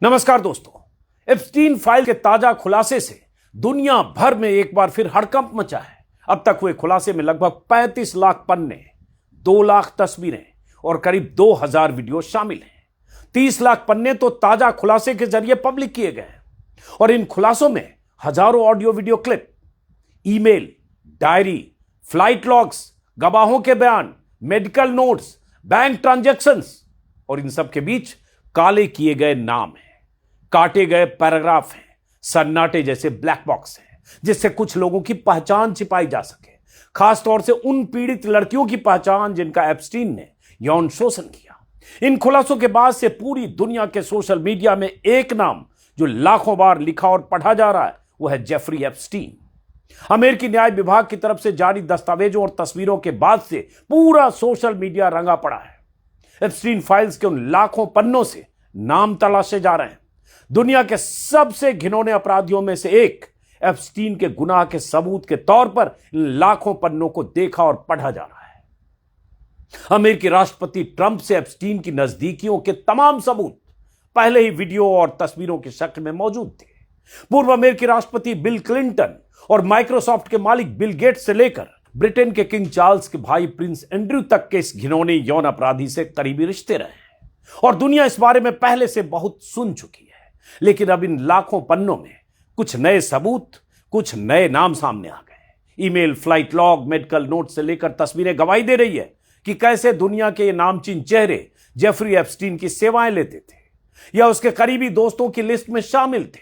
नमस्कार दोस्तों। Epstein file के ताजा खुलासे से दुनिया भर में एक बार फिर हड़कंप मचा है। अब तक हुए खुलासे में लगभग 35 लाख पन्ने, 2 लाख तस्वीरें और करीब 2000 वीडियो शामिल हैं। 30 लाख पन्ने तो ताजा खुलासे के जरिए पब्लिक किए गए हैं और इन खुलासों में हजारों audio video clip, email, diary, flight logs, गवाहों के बयान, मेडिकल नोट्स, बैंक ट्रांजैक्शंस और इन सब के बीच काले किए गए नाम हैं, काटे गए पैराग्राफ हैं, सन्नाटे जैसे ब्लैक बॉक्स हैं जिससे कुछ लोगों की पहचान छिपाई जा सके, खासतौर से उन पीड़ित लड़कियों की पहचान जिनका एप्स्टीन ने यौन शोषण किया। इन खुलासों के बाद से पूरी दुनिया के सोशल मीडिया में एक नाम जो लाखों बार लिखा और पढ़ा जा रहा है वो है जेफरी एप्स्टीन। अमेरिकी न्याय विभाग की तरफ से जारी दस्तावेजों और तस्वीरों के बाद से पूरा सोशल मीडिया रंगा पड़ा है। एप्स्टीन फाइल्स के उन लाखों पन्नों से नाम तलाशे जा रहे हैं। दुनिया के सबसे घिनौने अपराधियों में से एक एप्स्टीन के गुनाह के सबूत के तौर पर इन लाखों पन्नों को देखा और पढ़ा जा रहा है। अमेरिकी राष्ट्रपति ट्रंप से एप्स्टीन की नजदीकियों के तमाम सबूत पहले ही वीडियो और तस्वीरों की शक्ल में मौजूद थे। पूर्व अमेरिकी राष्ट्रपति बिल क्लिंटन और माइक्रोसॉफ्ट के मालिक बिल गेट्स से लेकर ब्रिटेन के किंग चार्ल्स के भाई प्रिंस एंड्रयू तक के इस घिनौने यौन अपराधी से करीबी रिश्ते रहे हैं और दुनिया इस बारे में पहले से बहुत सुन चुकी है। लेकिन अब इन लाखों पन्नों में कुछ नए सबूत, कुछ नए नाम सामने आ गए। Email, flight log, medical note से लेकर तस्वीरें गवाही दे रही है कि कैसे दुनिया के ये नामचीन चेहरे जेफरी एप्स्टीन की सेवाएं लेते थे या उसके करीबी दोस्तों की लिस्ट में शामिल थे,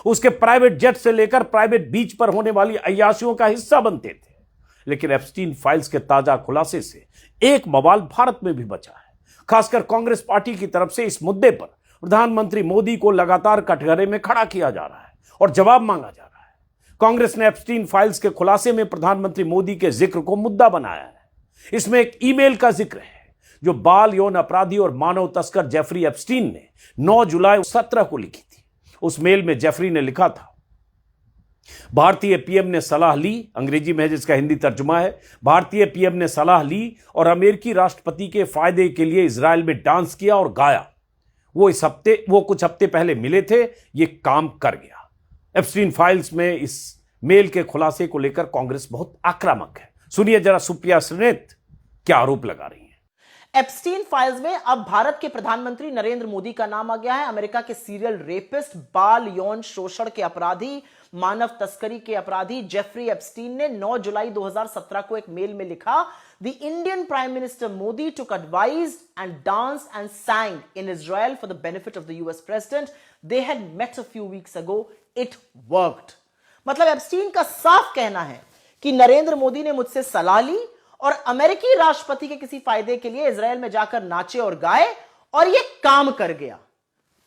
उसके प्राइवेट जेट से लेकर प्राइवेट बीच पर होने वाली अय्याशियों का हिस्सा बनते थे। लेकिन एप्स्टीन फाइल्स के ताजा खुलासे से एक बवाल भारत में भी बचा है। खासकर कांग्रेस पार्टी की तरफ से इस मुद्दे पर प्रधानमंत्री मोदी को लगातार कटघरे में खड़ा किया जा रहा है और जवाब मांगा जा रहा है। कांग्रेस ने एप्स्टीन फाइल्स के खुलासे में प्रधानमंत्री मोदी के जिक्र को मुद्दा बनाया है। इसमें एक ईमेल का जिक्र है जो बाल यौन अपराधी और मानव तस्कर जेफरी एप्स्टीन ने 9 जुलाई 17 को लिखी थी। उस मेल में जेफरी ने लिखा था, भारतीय पीएम ने सलाह ली, अंग्रेजी में है जिसका हिंदी तर्जुमा है, भारतीय पीएम ने सलाह ली और अमेरिकी राष्ट्रपति के फायदे के लिए इजराइल में डांस किया और गाया। वो कुछ हफ्ते पहले मिले थे, ये काम कर गया। एप्स्टीन फाइल्स में इस मेल के खुलासे को लेकर कांग्रेस बहुत आक्रामक है। सुनिए जरा सुप्रिया श्रीनेत क्या आरोप लगा रही है। एप्स्टीन फाइल्स में अब भारत के प्रधानमंत्री नरेंद्र मोदी का नाम आ गया है। अमेरिका के सीरियल रेपिस्ट, बाल यौन शोषण के अपराधी, मानव तस्करी के अपराधी जेफरी एप्स्टीन ने 9 जुलाई 2017 को एक मेल में लिखा, The Indian Prime Minister Modi took advice and danced and sang in Israel for the benefit of the US President. They had met a few weeks ago. It worked. मतलब Epstein का साफ कहना है कि नरेंद्र मोदी ने मुझसे सलाह ली और अमेरिकी राष्ट्रपति के किसी फायदे के लिए इजराइल में जाकर नाचे और गाए और यह काम कर गया।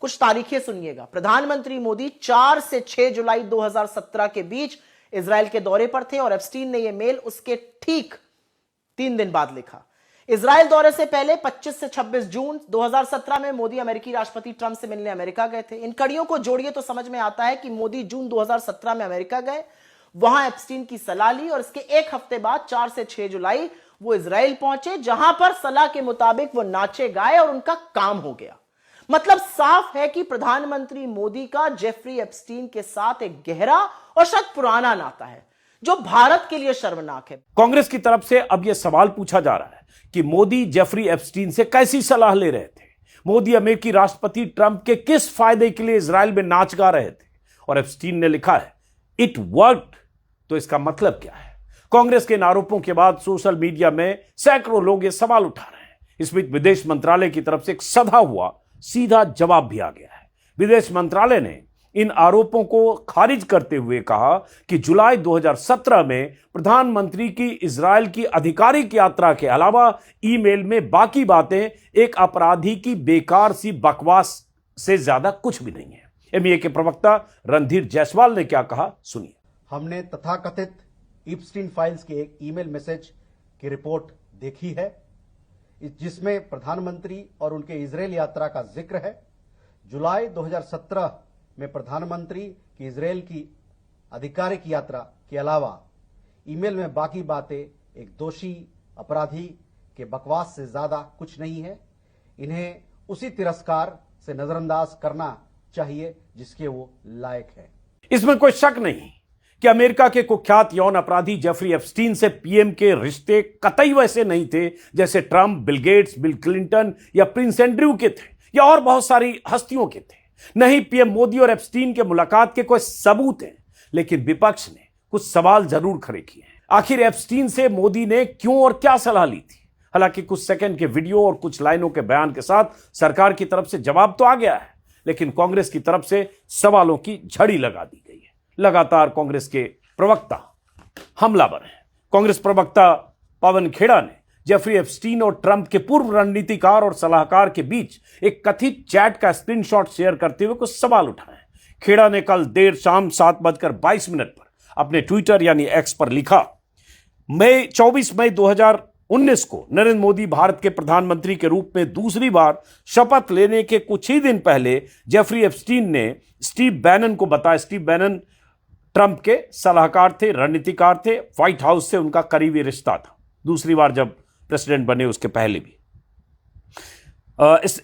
कुछ तारीखें सुनिएगा। प्रधानमंत्री मोदी 4 से 6 जुलाई 2017 के बीच इजराइल के दौरे पर थे और एप्स्टीन ने यह मेल उसके ठीक 3 दिन बाद लिखा। इजराइल दौरे से पहले 25 से 26 जून 2017 में मोदी अमेरिकी राष्ट्रपति ट्रंप से मिलने अमेरिका गए थे। इन कड़ियों को जोड़िए तो समझ में आता है कि मोदी जून 2017 में अमेरिका गए, वहां एप्स्टीन की सलाह ली और इसके एक हफ्ते बाद 4 से 6 जुलाई वो इजराइल पहुंचे, जहां पर सलाह के मुताबिक वो नाचे गाए और उनका काम हो गया। मतलब साफ है कि प्रधानमंत्री मोदी का जेफरी एप्स्टीन के साथ एक गहरा और शायद पुराना नाता है जो भारत के लिए शर्मनाक है। कांग्रेस की तरफ से अब यह सवाल पूछा जा रहा है कि मोदी जेफरी एप्स्टीन से कैसी सलाह ले रहे थे। मोदी अमेरिकी राष्ट्रपति ट्रंप के किस फायदे के लिए इजराइल में नाच गा रहे थे। और एप्स्टीन ने लिखा है इट वर्कड, तो इसका मतलब क्या है। कांग्रेस के इन आरोपों के बाद सोशल मीडिया में सैकड़ों लोग ये सवाल उठा रहे हैं। इस बीच विदेश मंत्रालय की तरफ से एक सधा हुआ सीधा जवाब भी आ गया है। विदेश मंत्रालय ने इन आरोपों को खारिज करते हुए कहा कि जुलाई 2017 में प्रधानमंत्री की इजराइल की आधिकारिक यात्रा के अलावा ईमेल में बाकी बातें एक अपराधी की बेकार सी बकवास से ज्यादा कुछ भी नहीं है। एमईए के प्रवक्ता रणधीर जायसवाल ने क्या कहा, सुनिए। हमने तथाकथित एप्स्टीन फाइल्स के एक ईमेल मैसेज की रिपोर्ट देखी है जिसमें प्रधानमंत्री और उनके इजरायल यात्रा का जिक्र है। जुलाई 2017 में प्रधानमंत्री की इजरायल की आधिकारिक यात्रा के अलावा ईमेल में बाकी बातें एक दोषी अपराधी के बकवास से ज्यादा कुछ नहीं है। इन्हें उसी तिरस्कार से नजरअंदाज करना चाहिए जिसके वो लायक है। इसमें कोई शक नहीं कि अमेरिका के कुख्यात यौन अपराधी जेफरी एप्स्टीन से पीएम के रिश्ते कतई वैसे नहीं थे जैसे Trump, Bill Gates, bill Clinton या प्रिंस एंड्रयू के थे या और बहुत सारी हस्तियों के थे। नहीं, पीएम मोदी और एप्स्टीन के मुलाकात के कोई सबूत हैं, लेकिन विपक्ष ने कुछ सवाल जरूर खड़े किए हैं। आखिर एप्स्टीन से मोदी ने क्यों और क्या सलाह ली थी? हालांकि कुछ सेकंड के वीडियो और कुछ लाइनों के बयान के साथ सरकार की तरफ से जवाब तो आ गया है, लेकिन कांग्रेस की तरफ से सवालों की झड़ी लगा दी गई है। लगातार कांग्रेस के प्रवक्ता हमलावर हैं। कांग्रेस प्रवक्ता पवन खेड़ा ने जेफरी एप्स्टीन और ट्रंप के पूर्व रणनीतिकार और सलाहकार के बीच एक कथित चैट का स्क्रीनशॉट शेयर करते हुए कुछ सवाल उठाए। खेड़ा ने कल देर शाम 7:22 पर अपने ट्विटर यानी एक्स पर लिखा, 24 मई 2019 को नरेंद्र मोदी भारत के प्रधानमंत्री के रूप में दूसरी बार शपथ लेने के कुछ ही दिन पहले जेफरी एप्स्टीन ने स्टीव बैनन को बताया। स्टीव बैनन ट्रंप के सलाहकार थे, रणनीतिकार थे, व्हाइट हाउस से उनका करीबी रिश्ता था, दूसरी बार जब प्रेसिडेंट बने उसके पहले भी।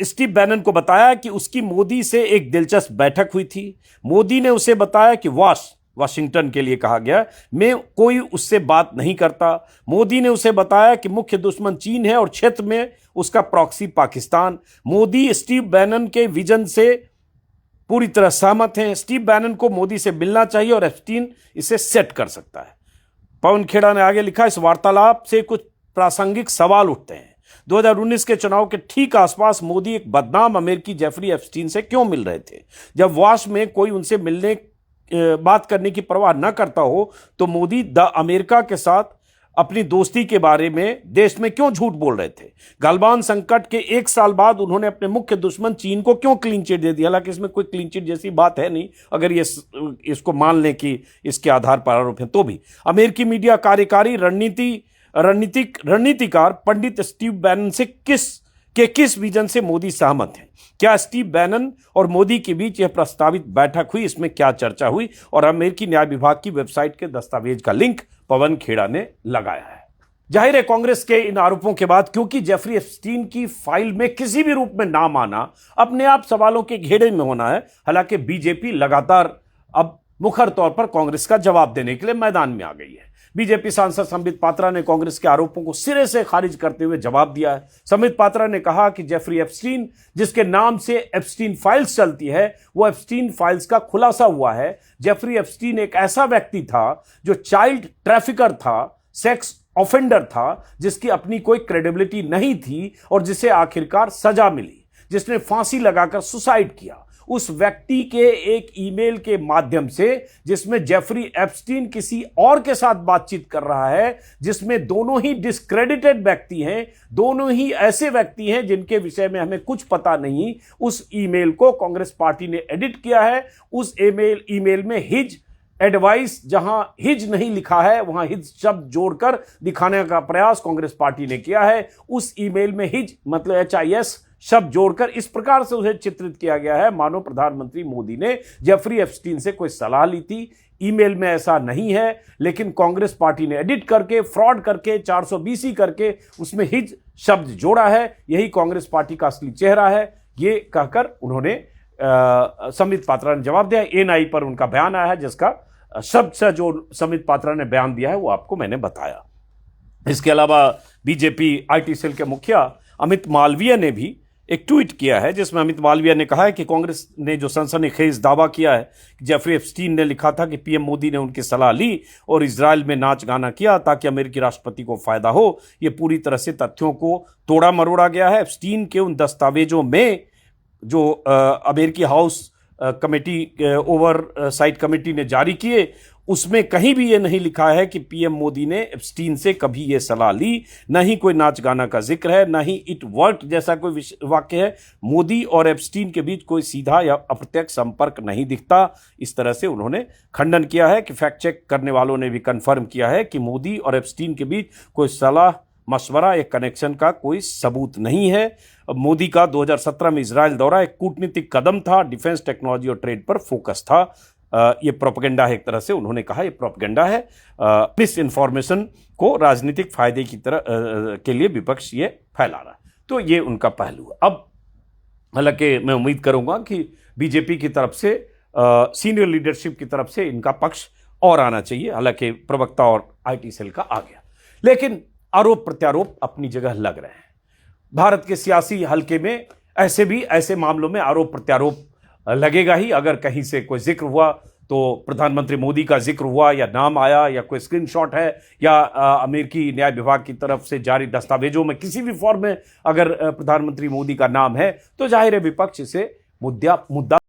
स्टीव बैनन को बताया कि उसकी मोदी से एक दिलचस्प बैठक हुई थी। मोदी ने उसे बताया कि वाशिंगटन के लिए कहा गया, मैं कोई उससे बात नहीं करता। मोदी ने उसे बताया कि मुख्य दुश्मन चीन है और क्षेत्र में उसका proxy Pakistan. Modi Steve Bannon के विजन से पूरी तरह सहमत हैं। स्टीव बैनन को मोदी से मिलना चाहिए और एप्स्टीन इसे सेट कर सकता है। पवन खेड़ा ने आगे लिखा, इस वार्तालाप से कुछ प्रासंगिक सवाल उठते हैं। 2019 के चुनाव के ठीक आसपास मोदी एक बदनाम अमेरिकी जेफरी एप्स्टीन से क्यों मिल रहे थे? जब वाश में कोई उनसे मिलने बात करने की परवाह न करता हो तो मोदी द अमेरिका के साथ अपनी दोस्ती के बारे में देश में क्यों झूठ बोल रहे थे? गालवान संकट के 1 साल बाद उन्होंने अपने मुख्य दुश्मन चीन को क्यों क्लीन चिट दे दी? हालांकि इसमें कोई क्लीन चिट जैसी बात है नहीं, अगर ये इसको मान लें कि इसके आधार पर आरोप है तो भी। अमेरिकी मीडिया कार्यकारी रणनीतिकार पंडित स्टीव बैनन से किस विजन से मोदी सहमत हैं? क्या स्टीव बैनन और मोदी के बीच यह प्रस्तावित बैठक हुई? इसमें क्या चर्चा हुई? और अमेरिकी न्याय विभाग की वेबसाइट के दस्तावेज का लिंक पवन खेड़ा ने लगाया है। जाहिर है कांग्रेस के इन आरोपों के बाद, क्योंकि जेफरी एप्स्टीन की फाइल में किसी भी रूप में नाम आना अपने आप सवालों के घेरे में होना है। हालांकि बीजेपी लगातार अब मुखर तौर पर कांग्रेस का जवाब देने के लिए मैदान में आ गई है। बीजेपी सांसद संबित पात्रा ने कांग्रेस के आरोपों को सिरे से खारिज करते हुए जवाब दिया है। संबित पात्रा ने कहा कि जेफरी एप्स्टीन, जिसके नाम से एप्स्टीन फाइल्स चलती है, वो एप्स्टीन फाइल्स का खुलासा हुआ है। जेफरी एप्स्टीन एक ऐसा व्यक्ति था जो चाइल्ड ट्रैफिकर था, सेक्स ऑफेंडर था, जिसकी अपनी कोई क्रेडिबिलिटी नहीं थी और जिसे आखिरकार सजा मिली, जिसने फांसी लगाकर सुसाइड किया। उस व्यक्ति के एक ईमेल के माध्यम से, जिसमें जेफरी एप्स्टीन किसी और के साथ बातचीत कर रहा है, जिसमें दोनों ही डिस्क्रेडिटेड व्यक्ति हैं, दोनों ही ऐसे व्यक्ति हैं जिनके विषय में हमें कुछ पता नहीं, उस ईमेल को कांग्रेस पार्टी ने एडिट किया है। उस ईमेल में हिज एडवाइस, जहां हिज नहीं लिखा है वहां हिज शब्द जोड़कर दिखाने का प्रयास कांग्रेस पार्टी ने किया है। उस ईमेल में हिज मतलब HIS शब्द जोड़कर इस प्रकार से उसे चित्रित किया गया है मानो प्रधानमंत्री मोदी ने जेफरी एप्स्टीन से कोई सलाह ली थी। ईमेल में ऐसा नहीं है, लेकिन कांग्रेस पार्टी ने एडिट करके, फ्रॉड करके, 420 करके उसमें हिज शब्द जोड़ा है। यही कांग्रेस पार्टी का असली चेहरा है, ये कहकर उन्होंने संबित पात्रा ने जवाब दिया। NI पर उनका बयान आया है, जिसका शब्द से जो संबित पात्रा ने बयान दिया है वो आपको मैंने बताया। इसके अलावा बीजेपी IT सेल के मुखिया अमित मालवीय ने भी एक ट्वीट किया है, जिसमें अमित मालवीय ने कहा है कि कांग्रेस ने जो सनसनीखेज दावा किया है कि जेफरी एप्स्टीन ने लिखा था कि पीएम मोदी ने उनकी सलाह ली और इजराइल में नाच गाना किया ताकि अमेरिकी राष्ट्रपति को फायदा हो, ये पूरी तरह से तथ्यों को तोड़ा मरोड़ा गया है। एप्स्टीन के उन दस्तावेजों में जो अमेरिकी हाउस कमेटी ओवरसाइट कमेटी ने जारी किए, उसमें कहीं भी ये नहीं लिखा है कि पीएम मोदी ने एप्स्टीन से कभी ये सलाह ली, न ही कोई नाच गाना का जिक्र है, न ही इट वर्क जैसा कोई वाक्य है। मोदी और एप्स्टीन के बीच कोई सीधा या अप्रत्यक्ष संपर्क नहीं दिखता। इस तरह से उन्होंने खंडन किया है कि फैक्ट चेक करने वालों ने भी कंफर्म किया है कि मोदी और एप्स्टीन के बीच कोई सलाह मशवरा या कनेक्शन का कोई सबूत नहीं है। मोदी का 2017 में इजराइल दौरा एक कूटनीतिक कदम था, डिफेंस, टेक्नोलॉजी और ट्रेड पर फोकस था। ये प्रोपेगेंडा है, एक तरह से उन्होंने कहा ये प्रोपेगेंडा है। मिस इन्फॉर्मेशन को राजनीतिक फायदे की तरह के लिए विपक्ष ये फैला रहा है, तो ये उनका पहलू है। अब हालांकि मैं उम्मीद करूंगा कि बीजेपी की तरफ से, सीनियर लीडरशिप की तरफ से इनका पक्ष और आना चाहिए। हालांकि प्रवक्ता और आईटी सेल का आ गया, लेकिन आरोप प्रत्यारोप अपनी जगह लग रहे हैं। भारत के सियासी हल्के में ऐसे मामलों में आरोप प्रत्यारोप लगेगा ही। अगर कहीं से कोई जिक्र हुआ तो प्रधानमंत्री मोदी का जिक्र हुआ, या नाम आया, या कोई स्क्रीनशॉट है, या अमेरिकी न्याय विभाग की तरफ से जारी दस्तावेजों में किसी भी फॉर्म में अगर प्रधानमंत्री मोदी का नाम है, तो जाहिर है विपक्ष इसे मुद्दा